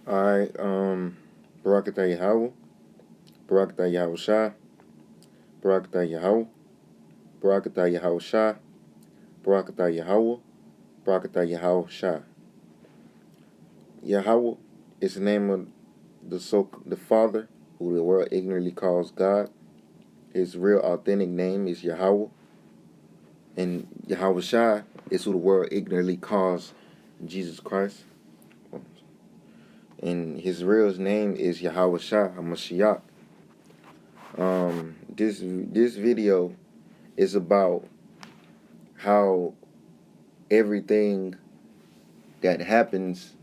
Alright, Barakatah Yahawah, Barakatah Yahawashi, Barakatah Yahawah, Barakatah Yahawashi, Barakatah Yahawah, Barakatah Yahawashi. Yahawah is the name of the Father, who the world ignorantly calls God. His real authentic name is Yahawah, and Yahawashi is who the world ignorantly calls Jesus Christ. And his real name is Yahawashi HaMashiach. This video is about how everything that happens,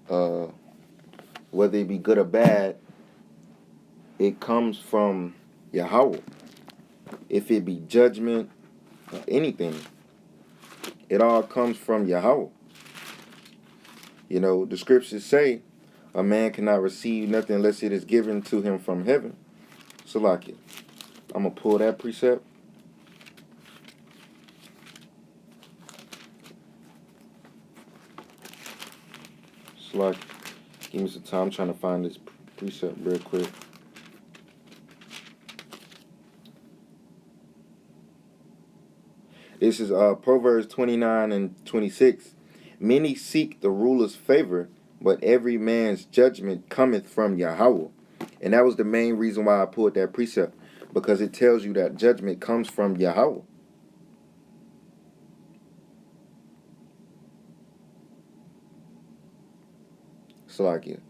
uh, whether it be good or bad, it comes from Yahawah. If it be judgment or anything, it all comes from Yahawah. You know, the scriptures say a man cannot receive nothing unless it is given to him from heaven. So like it. I'm going to pull that precept. So like, give me some time. I'm trying to find this precept real quick. This is Proverbs 29 and 26. Many seek the ruler's favor, but every man's judgment cometh from Yahawah. And that was the main reason why I pulled that precept, because it tells you that judgment comes from Yahawah. Salakia.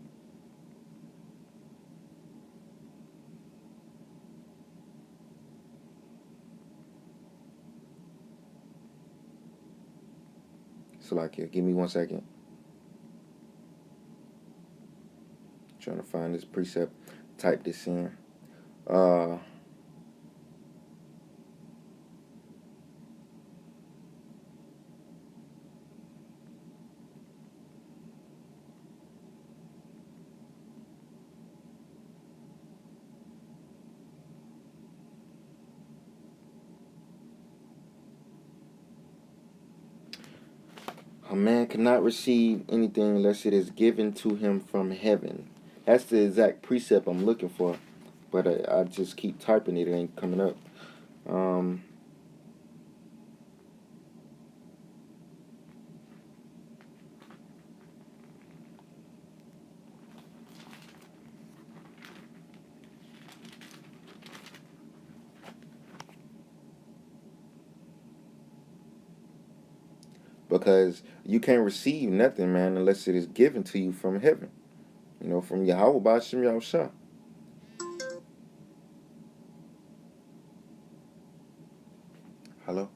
Salakia. Give me 1 second. Trying to find this precept. Type this in. A man cannot receive anything unless it is given to him from heaven. That's the exact precept I'm looking for, but I just keep typing it. It ain't coming up. Um, because you can't receive nothing, man, unless it is given to you from heaven. You know, from Yahawah bahasham Yahawashi. Hello?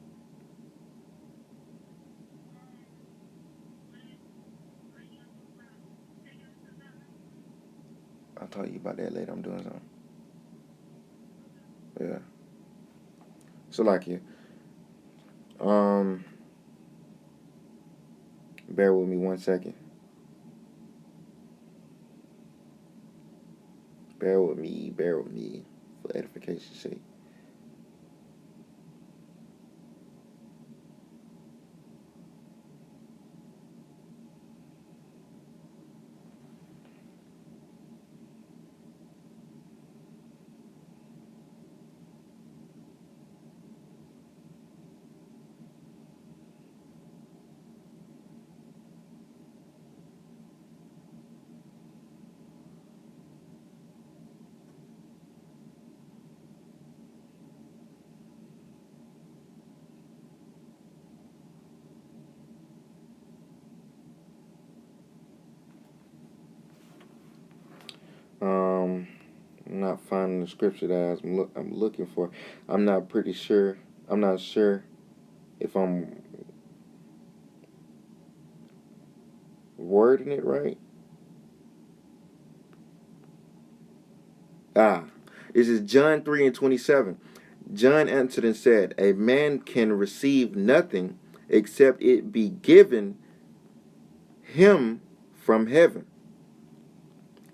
I'll tell you about that later. I'm doing something. Yeah. So like you. Bear with me 1 second. Bear with me, for edification's sake. I'm not finding the scripture that I'm looking for. I'm not pretty sure. I'm not sure if I'm wording it right. This is John 3 and 27. John answered and said, a man can receive nothing except it be given him from heaven.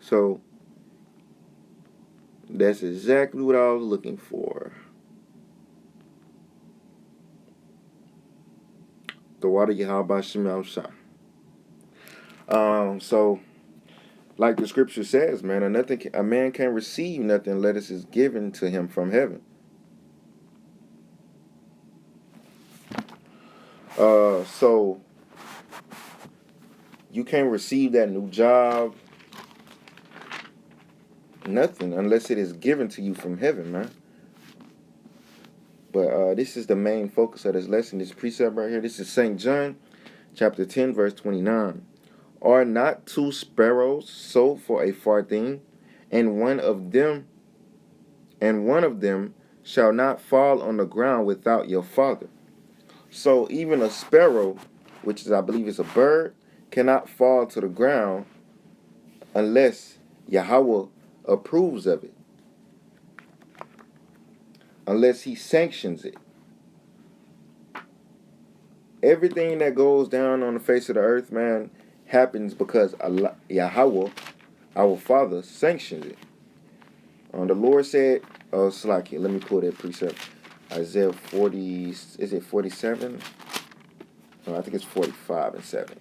So that's exactly what I was looking for. The water Yahawah Shem Yahawashi. So like the scripture says, man, a man can receive nothing unless it is given to him from heaven. So you can't receive that new job, nothing, unless it is given to you from heaven, man. But this is the main focus of this lesson, this precept right here. This is St. John, chapter 10, verse 29. Are not two sparrows sold for a farthing, and one of them shall not fall on the ground without your Father? So even a sparrow, which is, I believe, is a bird, cannot fall to the ground unless Yahawah approves of it, unless he sanctions it. Everything that goes down on the face of the earth, man, happens because Yahawah, our Father, sanctions it. The Lord said, Slacky, let me pull that precept. Isaiah 40, is it 47? No, I think it's 45 and 7.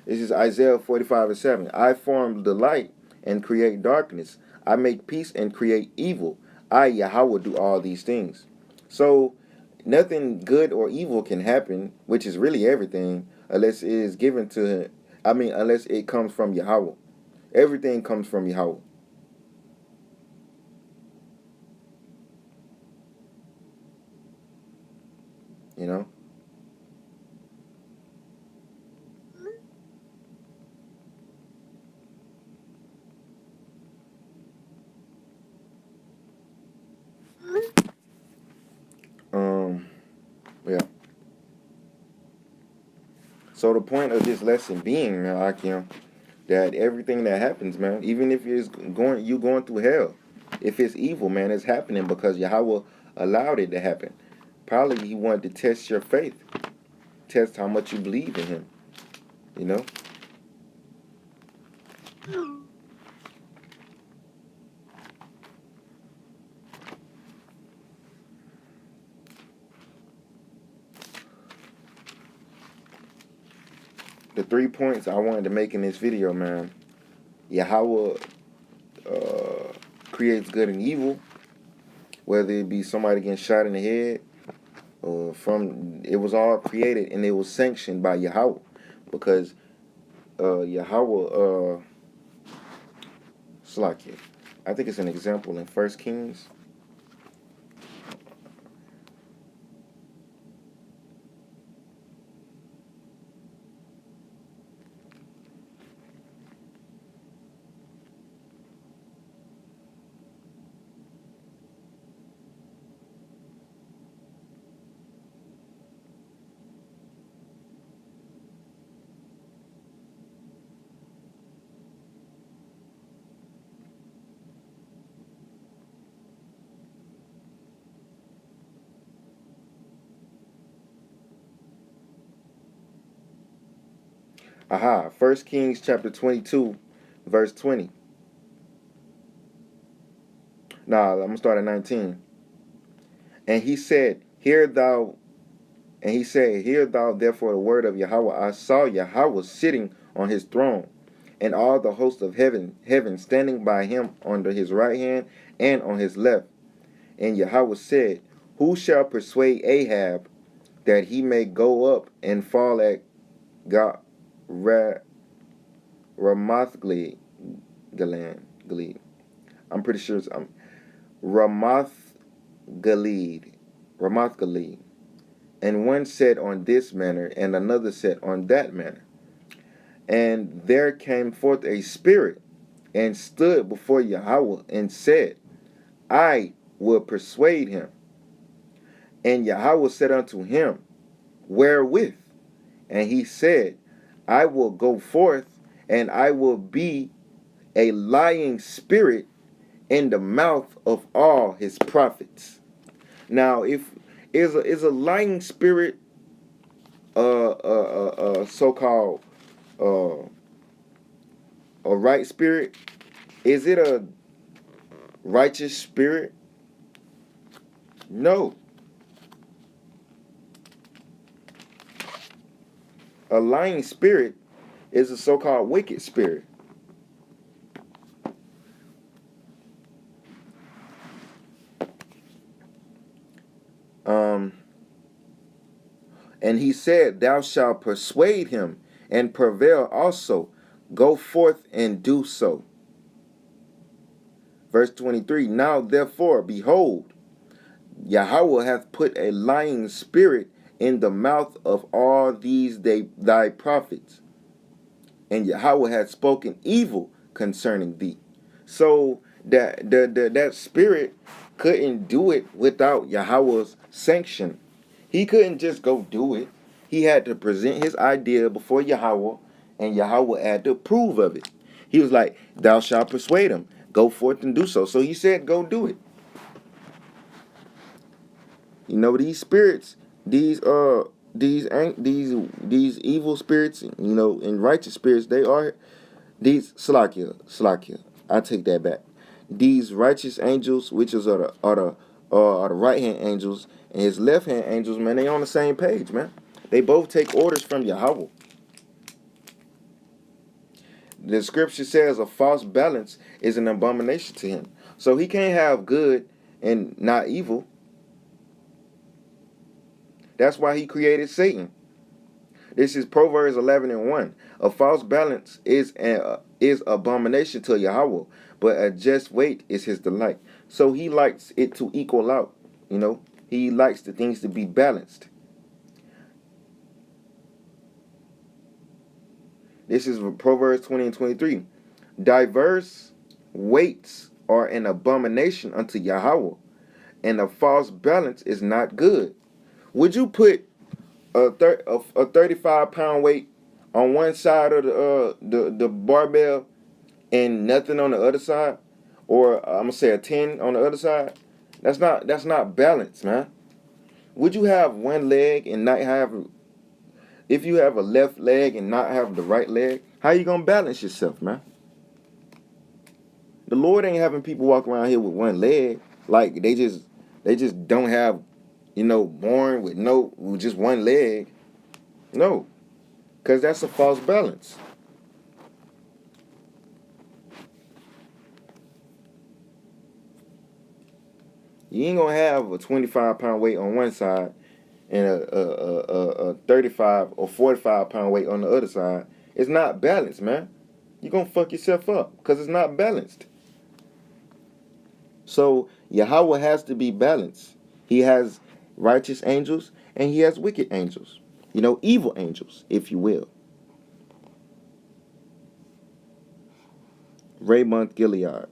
This is Isaiah 45 and 7. I form the light and create darkness. I make peace and create evil. I, Yahweh, do all these things. So, nothing good or evil can happen, which is really everything, unless it is given to, unless it comes from Yahweh. Everything comes from Yahweh. You know? Yeah. So the point of this lesson being, Akim, that everything that happens, man, even if it's going through hell, if it's evil, man, it's happening because Yahweh allowed it to happen. Probably he wanted to test your faith, test how much you believe in him, you know? The 3 points I wanted to make in this video, man, Yahweh creates good and evil, whether it be somebody getting shot in the head, or it was all created and it was sanctioned by Yahweh, because Yahweh, Slakia, I think it's an example in 1 Kings. Aha, 1 Kings chapter 22, verse 20. Nah, I'm going to start at 19. And he said, Hear thou therefore the word of Yahweh. I saw Yahweh sitting on his throne, and all the host of heaven standing by him on his right hand and on his left. And Yahweh said, Who shall persuade Ahab that he may go up and fall at Ramoth Gilead? I'm pretty sure it's Ramoth Gilead. Ramoth Gilead. And one said on this manner, and another said on that manner. And there came forth a spirit, and stood before Yahweh, and said, I will persuade him. And Yahweh said unto him, Wherewith? And he said, I will go forth, and I will be a lying spirit in the mouth of all his prophets. Now, if is a lying spirit so-called a right spirit? Is it a righteous spirit? No. A lying spirit is a so-called wicked spirit. Um, and he said, "Thou shalt persuade him and prevail also. Go forth and do so." Verse 23, "Now therefore, behold, Yahweh hath put a lying spirit in the mouth of all these thy prophets, and Yahweh hath spoken evil concerning thee." So that spirit couldn't do it without Yahweh's sanction. He couldn't just go do it. He had to present his idea before Yahweh, and Yahweh had to approve of it. He was like, "Thou shalt persuade him. Go forth and do so." So he said, "Go do it." You know, these spirits, these evil spirits, you know, and righteous spirits, they are these Salakia. I take that back. These righteous angels, which is are the right hand angels, and his left hand angels, man, they on the same page, man. They both take orders from Yahweh. The scripture says a false balance is an abomination to him. So he can't have good and not evil. That's why he created Satan. This is Proverbs 11:1. A false balance is abomination to Yahweh, but a just weight is his delight. So he likes it to equal out. You know, he likes the things to be balanced. This is Proverbs 20:23. Diverse weights are an abomination unto Yahweh, and a false balance is not good. Would you put a 35-pound weight on one side of the barbell and nothing on the other side, or I'm gonna say a 10 on the other side? That's not balance, man. Would you have one leg and not have, if you have a left leg and not have the right leg, how you gonna balance yourself, man? The Lord ain't having people walk around here with one leg, like they just don't have, you know, born with just one leg. No, because that's a false balance. You ain't gonna have a 25-pound weight on one side and a 35 or 45-pound weight on the other side. It's not balanced, man. You're gonna fuck yourself up because it's not balanced. So Yahweh has to be balanced. He has righteous angels and he has wicked angels. You know, evil angels, if you will. Raymond Gilead.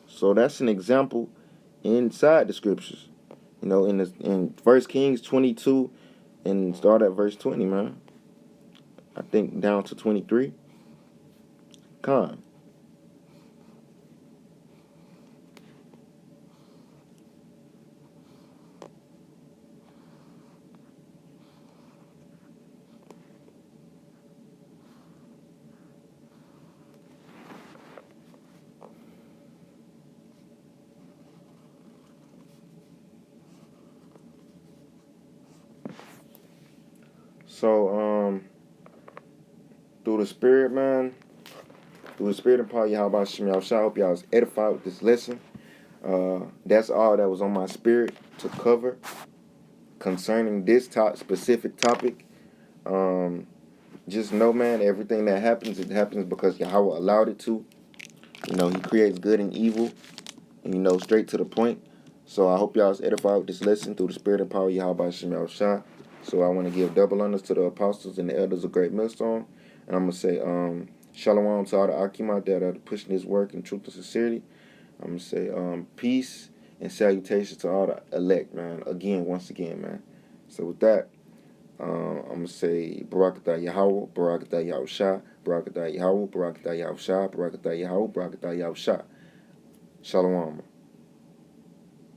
So that's an example inside the scriptures. You know, in 1 Kings 22 and start at verse 20, man. I think down to 23. Con. So, through the spirit, man, through the spirit and power, Yahawashi, Yahawashi, I hope y'all was edified with this lesson. That's all that was on my spirit to cover concerning this specific topic. Just know, man, everything that happens, it happens because Yahweh allowed it to. You know, he creates good and evil, and, you know, straight to the point. So I hope y'all was edified with this lesson through the spirit and power, Yahweh Shemel Shah. So I want to give double honors to the apostles and the elders of Great Millstone. And I'm going to say shalom to all the Akim out there that are pushing this work in truth and sincerity. I'm going to say peace and salutations to all the elect, man. Once again, man. So with that, I'm going to say Barakatah Yahweh, Barakatah Yahawashi, Barakatah Yahweh, Barakatah Yahawashi, Barakatah Yahweh, Barakatah Yahawashi. Shalom.